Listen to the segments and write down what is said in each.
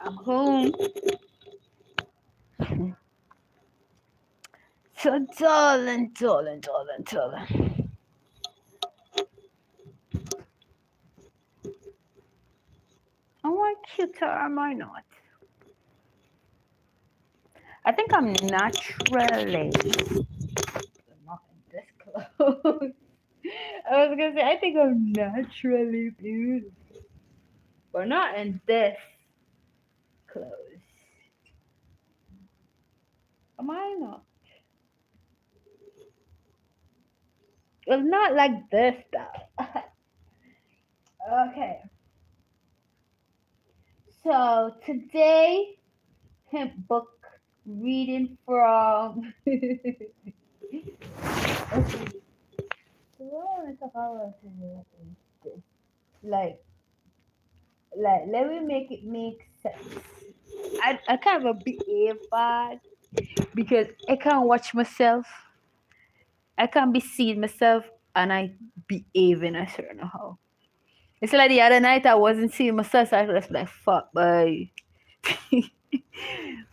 I'm home. So darling. Am I cute or am I not? I think I'm naturally not in this clothes. I was gonna say I think I'm naturally beautiful, but not in this clothes. Am I not? Well, not like this though. Okay, so today book reading from. Okay, so what I want to talk about today is this. Like, let me make it make sense. I kind of behave bad because I can't watch myself. I can't be seeing myself and I behave in a certain how. It's like the other night I wasn't seeing myself, so I was like, fuck, boy.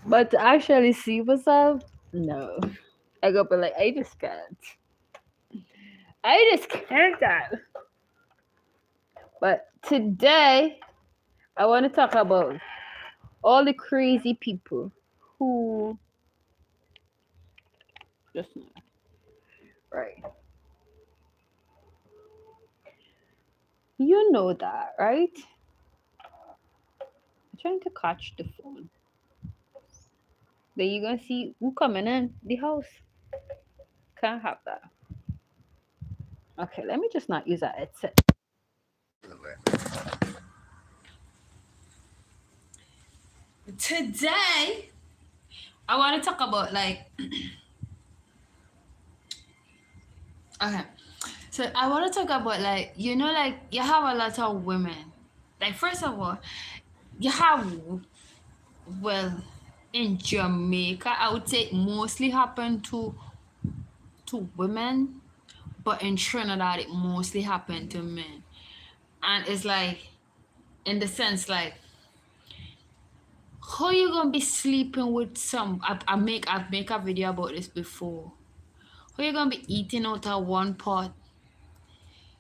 But to actually see myself, no. I go, but like, I just can't. I just can't. But today, I want to talk about all the crazy people who just right. You know that, right? I'm trying to catch the phone. Then you're gonna see who coming in the house. Can't have that. Okay, let me just not use that headset. Today, I want to talk about like okay. So I want to talk about like like you have a lot of women. Like first of all, you have well in Jamaica, I would say it mostly happened to women, but in Trinidad it mostly happened to men. And it's like in the sense like how you gonna be sleeping with some I've make a video about this before. How you gonna be eating out of one pot,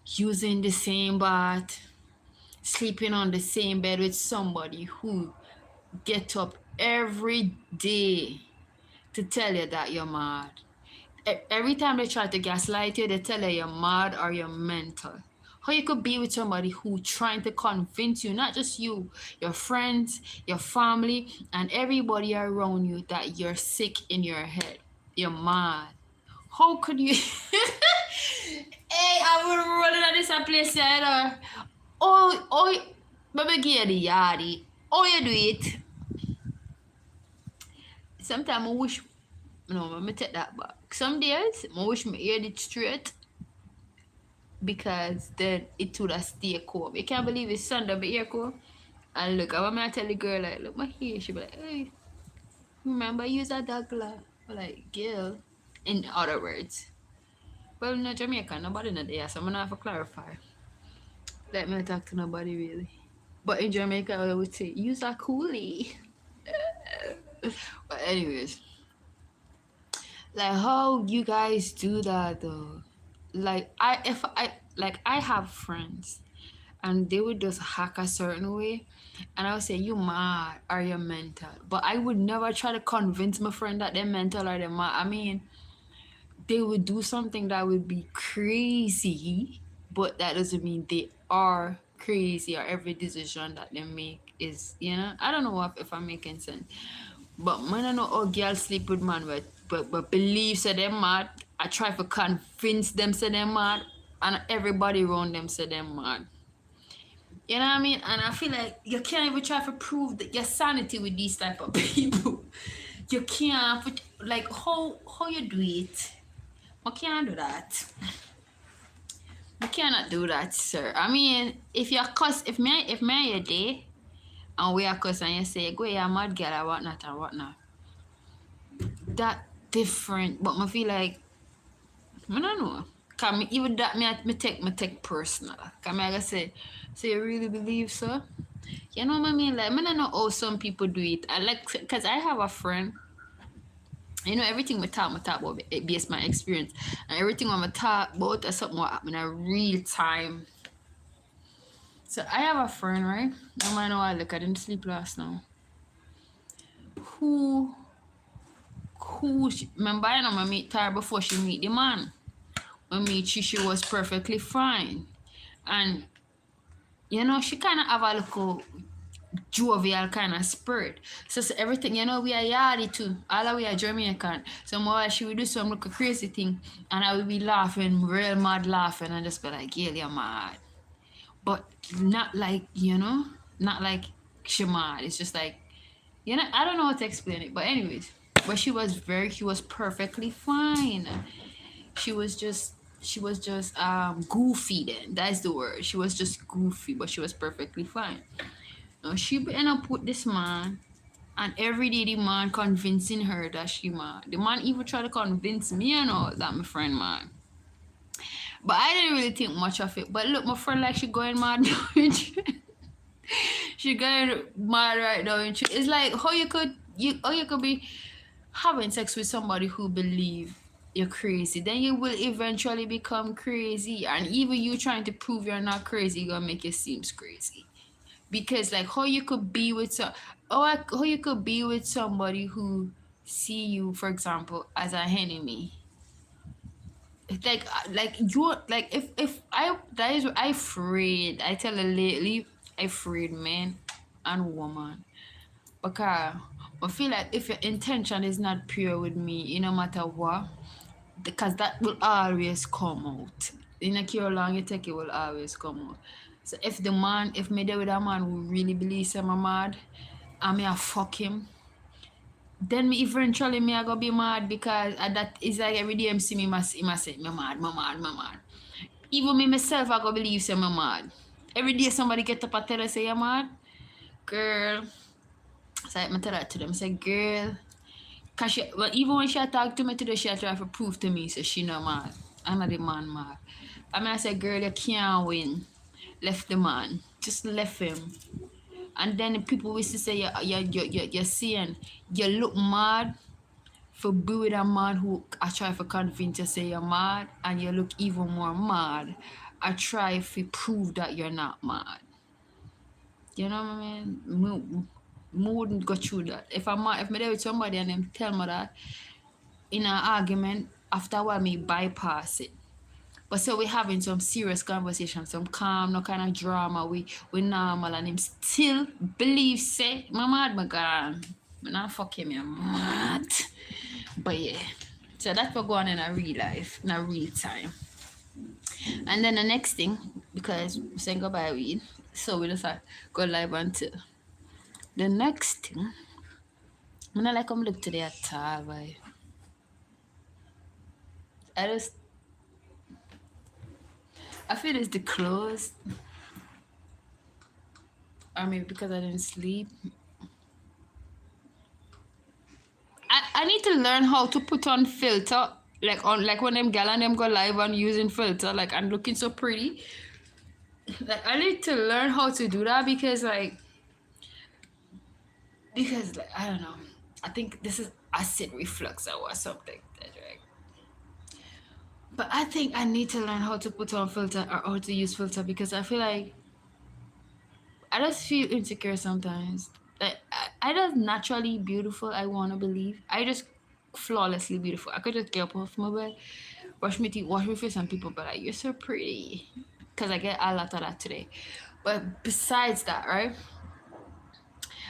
using the same bath, sleeping on the same bed with somebody who get up every day to tell you that you're mad. Every time they try to gaslight you, they tell you you're mad or you're mental. How you could be with somebody who trying to convince you, not just you, your friends, your family, and everybody around you that you're sick in your head. You're mad. How could you? Hey, I would rolling at this place, you know. Oh, baby, give you the yardy. Oh, you do it. Sometimes I wish, no, let me take that back. Some days I wish me hear it straight because then it would have stay cool. You can't believe it's Sunday, but ear cool. And look, I want me to tell the girl, like, look, my hair. She be like, hey, remember, use a dagla. Like, girl. In other words. Well, no Jamaican, nobody not there, so I'm gonna have to clarify. Let me talk to nobody really. But in Jamaica, I would say, use a coolie. But anyways, like how you guys do that though? Like I have friends and they would just hack a certain way and I would say you mad or you're mental. But I would never try to convince my friend that they're mental or they're mad. I mean, they would do something that would be crazy, but that doesn't mean they are crazy or every decision that they make is, I don't know if I'm making sense. But man, I know how girls sleep with man, but believe say them mad. I try to convince them say them mad, and everybody around them say them mad. You know what I mean? And I feel like you can't even try to prove that your sanity with these type of people. You can't, like, how you do it? I can't do that. You cannot do that, sir. I mean, if you're cuss, if me your day, and we are cuss and you say, go, you're mad girl or whatnot and whatnot. That different, but I feel like I don't know. Cause me, even that me take personal. Cause me I say, so you really believe so? You know what I mean? Like, I mean, I know how some people do it. I like, because I have a friend, you know, everything we talk about it based my experience. And everything I'm talk about is something what happened in real time. So I have a friend, right? No matter I look, I didn't sleep last night. Who, remember, I know I meet her before she meet the man. When meet she was perfectly fine. And, you know, she kind of have a little jovial kind of spirit. So everything, you know, we are yardy too. All of we are Jamaican. So more she would do some little crazy thing and I would be laughing, real mad laughing and just be like, yeah, you're mad. But not like, you know, not like she mad. It's just like, you know, I don't know how to explain it. But anyways, but she was perfectly fine. She was just goofy then. That's the word. She was just goofy, but she was perfectly fine. Now she end up with this man, and every day the man convincing her that she mad. The man even tried to convince me, you know, that my friend mad. But I didn't really think much of it. But look, my friend like she going mad now. She going mad right now. It's like how you could be having sex with somebody who believe you're crazy. Then you will eventually become crazy. And even you trying to prove you're not crazy gonna make you seem crazy. Because like how you could be with how you could be with somebody who see you, for example, as an enemy. Like you like if I that is I afraid. I tell her lately I afraid man and woman. Because I feel like if your intention is not pure with me, no matter what, because that will always come out. In a care long you take, it will always come out. So if me there with a man who really believes I'm mad, and me I fuck him, then me eventually me I go be mad because that is like every day him see me, he must say, me mad, me mad, me mad. Even me myself I go believe say me mad. Every day somebody get up and tell us say you mad, girl. So I tell that to them, say girl. Cause well, even when she talk to me today, she try to prove to me, so she no mad. I'm not the man mad. I mean, I said, girl, you can't win. Left the man. Just left him. And then the people will say, you're seeing, you look mad for be with a man who I try to convince you say you're mad, and you look even more mad. I try to prove that you're not mad. You know what I mean? Me wouldn't go through that. If I'm mad, if me there with somebody and them tell me that, in an argument, after a while me bypass it. But so we having some serious conversation, some calm, no kind of drama. We normal and him still believe say, my mad, my God. I'm not fucking me, I'm mad. But yeah. So that's what going on in a real life, in a real time. And then the next thing, because we're saying goodbye weed, so we just go live until the next thing. I'm not like I'm look today at all, but I just I feel it's the clothes. Or maybe because I didn't sleep. I need to learn how to put on filter. Like when them gal and them go live on using filter, like I'm looking so pretty. Like I need to learn how to do that because like I don't know. I think this is acid reflux or something. Right? But I think I need to learn how to put on filter or how to use filter because I feel like I just feel insecure sometimes. Like I just naturally beautiful. I want to believe. I just flawlessly beautiful. I could just get up off my bed, brush my teeth, wash my face, and people be like, "You're so pretty," because I get a lot of that today. But besides that, right?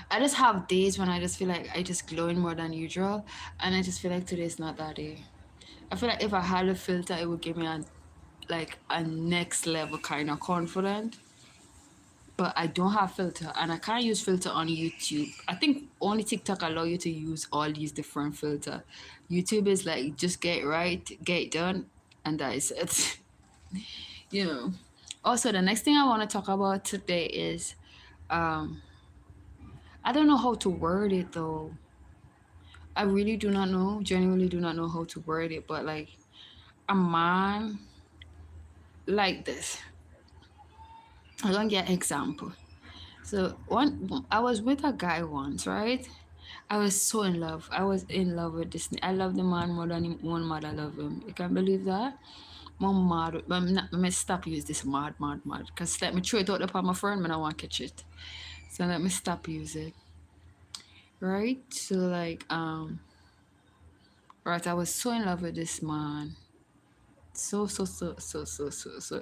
I just have days when I just feel like I just glowing more than usual, and I just feel like today's not that day. I feel like if I had a filter, it would give me a next level kind of confidence, but I don't have filter and I can't use filter on YouTube. I think only TikTok allow you to use all these different filter. YouTube is like just get it right, get it done, and that is it. you know. Also, the next thing I want to talk about today is um I don't know how to word it though. I really do not know, genuinely do not know how to word it, but like a man like this. I'm gonna get an example. So one, I was with a guy once, right? I was so in love. I was in love with this. I love the man more than one mother love him. You can believe that? One mad. I'm not. I'm stop use this mad. Cause let me throw it out upon my friend, when I want to catch it. So let me stop use it. Right. So like right. I was so in love with this man. So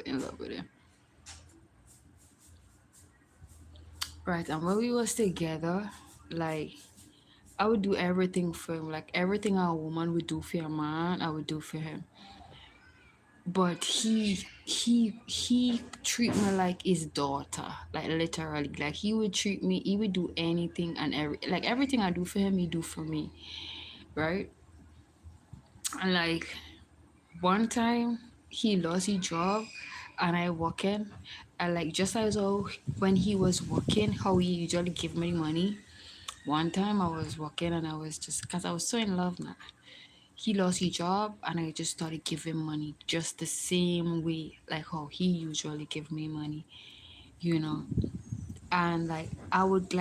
in love with him. Right. And when we was together, like I would do everything for him. Like everything a woman would do for a man, I would do for him. But he treat me like his daughter, like literally. Like he would treat me, he would do anything and everything I do for him, he do for me, right? And like one time he lost his job and I working, and like just as how when he was working, how he usually give me money. One time I was working and I was just, because I was so in love now. He lost his job and I just started giving money just the same way like how he usually give me money, you know. And like I would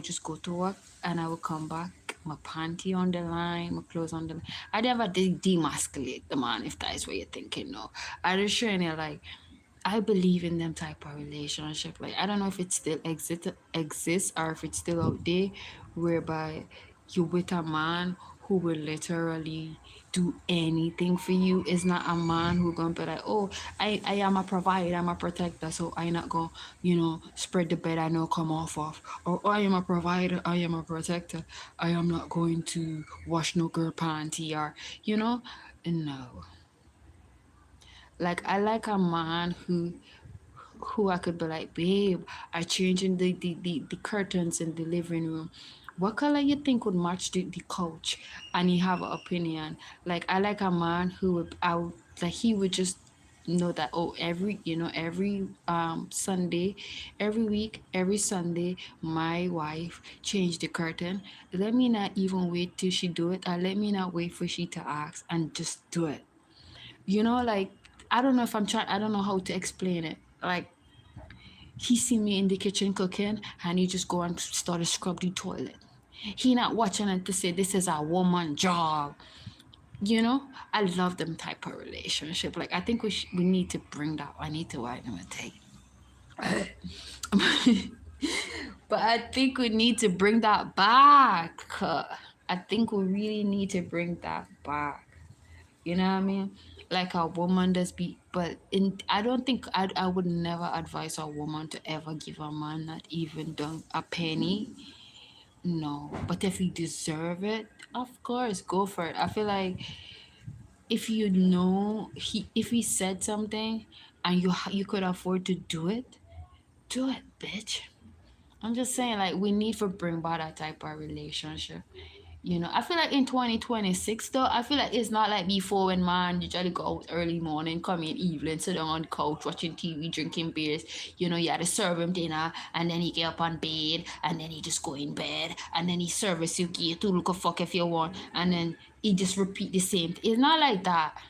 just go to work and I would come back, my panty on the line, my clothes on the line. I never did demasculate the man, if that is what you're thinking. No, I just showing you like I believe in them type of relationship. Like I don't know if it still exists or if it's still out there, whereby you with a man who will literally do anything for you. It's not a man who gonna be like, oh, I am a provider, I'm a protector, so I not gonna, spread the bed I know come off of. Or I am a provider, I am a protector. I am not going to wash no girl panty or no. Like I like a man who I could be like, babe, I changing the curtains in the living room. What color you think would match the couch? And he have an opinion. Like I like a man who like he would just know that, oh, every Sunday, every week, every Sunday, my wife changed the curtain. Let me not even wait till she do it, or let me not wait for she to ask, and just do it. Like I don't know if I'm trying. I don't know how to explain it. Like he see me in the kitchen cooking, and he just go and start to scrub the toilet. He not watching it to say this is a woman job. I love them type of relationship. Like I think we need to bring that. I need to write them a take. But I think we need to bring that back. I think we really need to bring that back. You know what I mean? Like a woman does be, but I don't think I would never advise a woman to ever give a man not even done a penny. No, but if he deserve it, of course, go for it. I feel like if if he said something and you could afford to do it, bitch. I'm just saying, like, we need to bring back that type of relationship. I feel like in 2026, though, I feel like it's not like before when man usually go out early morning, come in evening, sit down on the couch, watching TV, drinking beers. You had to serve him dinner, and then he get up on bed, and then he just go in bed, and then he service you, get to look a fuck if you want, and then he just repeat the same. It's not like that,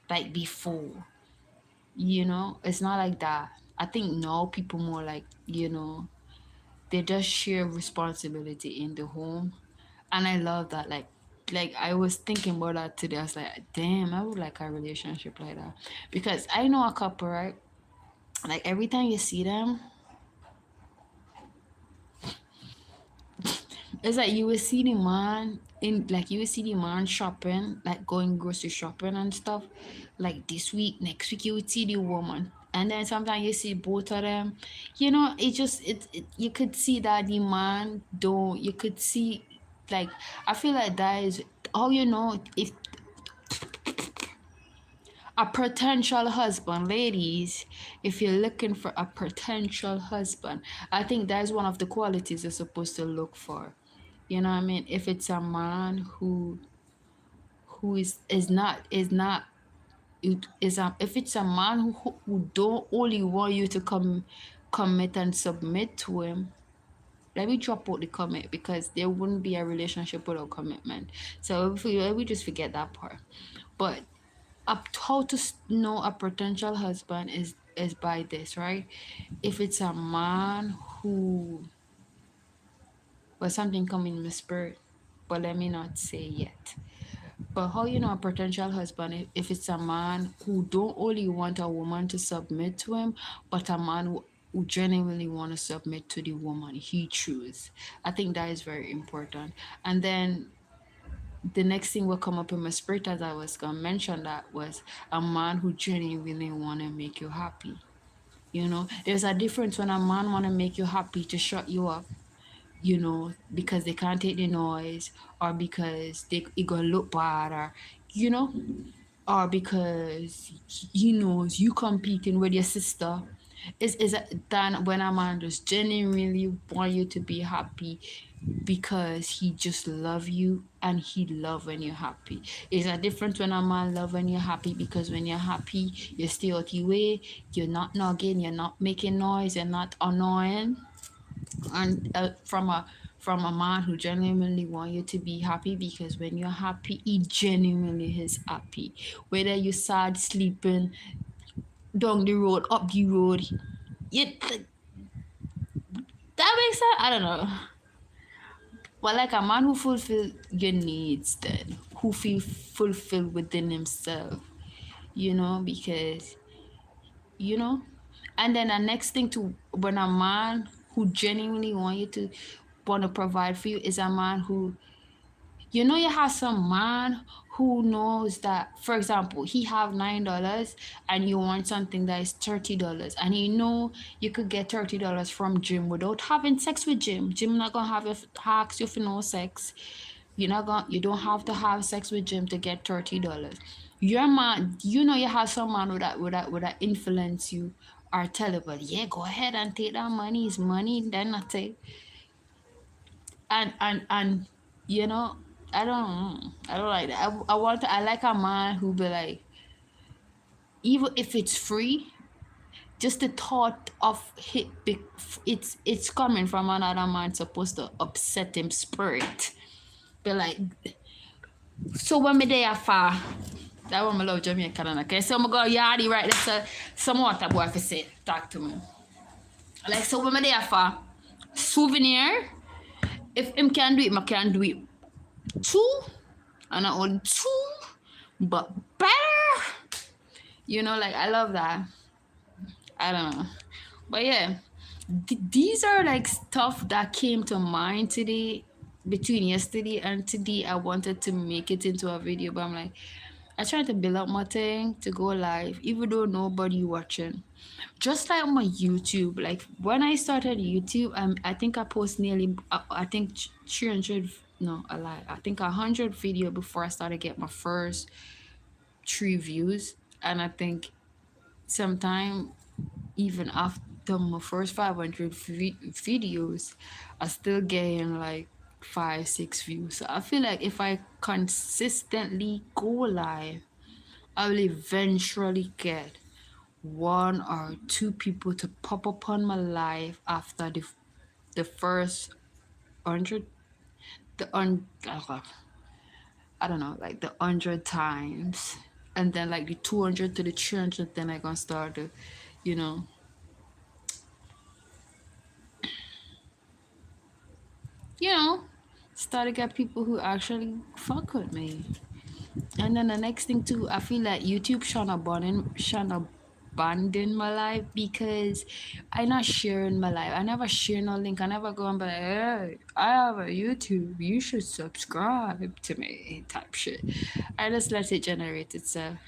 like before. It's not like that. I think now people more like, they just share responsibility in the home, and I love that. Like I was thinking about that today. I was like, damn, I would like a relationship like that, because I know a couple, right? Like every time you see them, it's like you will see the man in, like you will see the man shopping, like going grocery shopping and stuff. Like this week, next week you would see the woman. And then sometimes you see both of them. It just you could see that the man don't you could see, like, I feel like that is all, if a potential husband, ladies, if you're looking for a potential husband, I think that's one of the qualities you're supposed to look for. You know what I mean? If it's a man who is not it is if it's a man who don't only want you to commit and submit to him. Let me drop out the comment, because there wouldn't be a relationship without commitment. So if we just forget that part. But how to know a potential husband is is by this, right? If it's a man who, well, something come in my spirit, but let me not say yet. But how you know a potential husband if it's a man who don't only want a woman to submit to him, but a man who genuinely want to submit to the woman he choose. I think that is very important. And then the next thing will come up in my spirit as I was gonna mention that was a man who genuinely want to make you happy. You know, there's a difference when a man want to make you happy to shut you up, you know, because they can't take the noise, or because they it gonna look bad, or you know, or because he knows you competing with your sister. Is that when a man just genuinely want you to be happy because he just love you and he love when you're happy. It's a difference when a man love when you're happy, because when you're happy you stay out your way, you're not nagging, you're not making noise, you're not annoying. And from a man who genuinely want you to be happy, because when you're happy he genuinely is happy, whether you sad sleeping down the road, up the road, that makes sense. I don't know. Well, like a man who fulfill your needs, then who feel fulfilled within himself, you know, because you know. And then the next thing to when a man who genuinely want to provide for you is a man who, you know, you have some man who knows that, for example, he have $9 and you want something that is $30, and he know you could get $30 from Jim without having sex with Jim. Jim not gonna have you ask you for no sex. You don't have to have sex with Jim to get $30. Your man, you know, you have some man with that influence you or tell you, but yeah, go ahead and take that money. It's money, then I take. And you know, I don't like that. I like a man who be like, even if it's free, just the thought of it's coming from another man supposed to upset him spirit. Be like, so when me there far, that one I love Jamaican, okay? So I'm gonna go yardy right there, so some water boy for say talk to me. Like, so when me there far, souvenir, if him can do it, I can do it too, and not only two, but better. You know, like I love that. I don't know, but yeah, these are like stuff that came to mind today, between yesterday and today. I wanted to make it into a video, but I'm like, I tried to build up my thing to go live, even though nobody watching. Just like on my YouTube, like when I started YouTube, I think I post nearly, I think 300, no, I lie, I think 100 video before I started get my first 3 views, and I think sometime even after my first 500 videos, I still getting like 5 6 views. So I feel like if I consistently go live, I will eventually get 1 or 2 people to pop up on my live after the first 100, the I don't know, like the 100 times, and then like the 200 to the 300, then I gonna start to, you know, you know, start to get people who actually fuck with me. And then the next thing too, I feel like YouTube shouldn't abandon my life, because I not sharing my life. I never share no link. I never go and be like, hey, I have a YouTube. You should subscribe to me type shit. I just let it generate itself.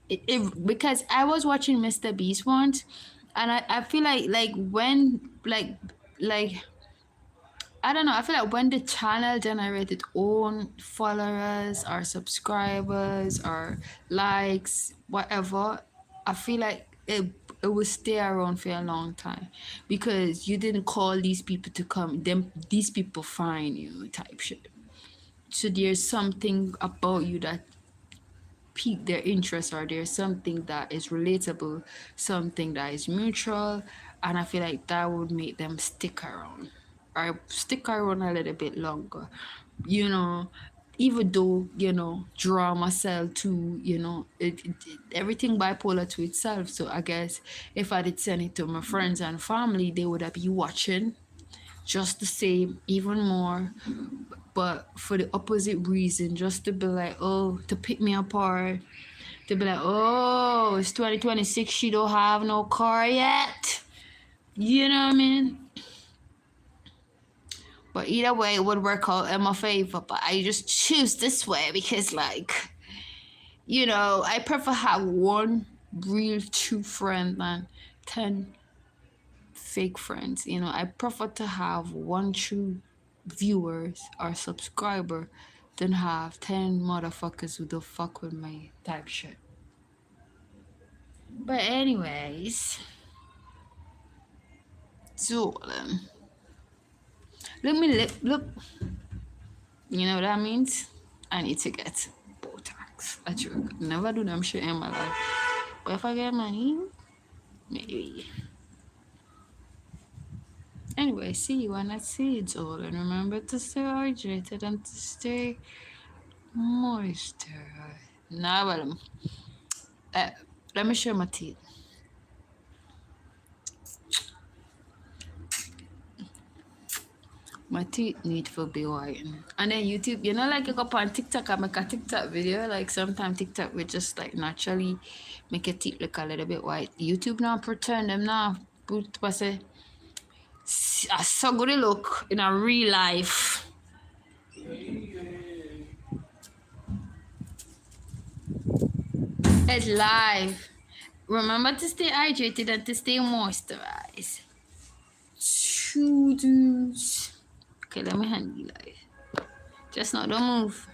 Because I was watching Mr. Beast once, and I feel like when like I don't know. I feel like when the channel generated own followers or subscribers or likes, whatever, I feel like it will stay around for a long time, because you didn't call these people to come. These people find you type shit. So there's something about you that pique their interest, or there's something that is relatable, something that is mutual, and I feel like that would make them stick around, or stick around a little bit longer, you know. even though, drama cell too, everything bipolar to itself. So I guess if I did send it to my friends and family, they would have be watching just the same, even more, but for the opposite reason, just to be like, oh, to pick me apart, to be like, oh, it's 2026, she don't have no car yet. You know what I mean? But either way, it would work out in my favor. But I just choose this way because, like, I prefer have one real true friend than 10 fake friends. I prefer to have one true viewers or subscriber than have 10 motherfuckers who don't fuck with my type shit. But anyways, so let me look. You know what that means? I need to get Botox. A joke. Never do them shit in my life. But if I get money, maybe. Anyway, see you when I see it all. And remember to stay hydrated and to stay moisturized. Now, well, let me show my teeth. My teeth need to be whitened. And then YouTube, like you go on TikTok, I make a TikTok video. Like sometimes TikTok will just like naturally make your teeth look a little bit white. YouTube now pretend them now put a so good look in a real life. It's live. Remember to stay hydrated and to stay moisturized. Okay, let me hand you live. Just not don't move.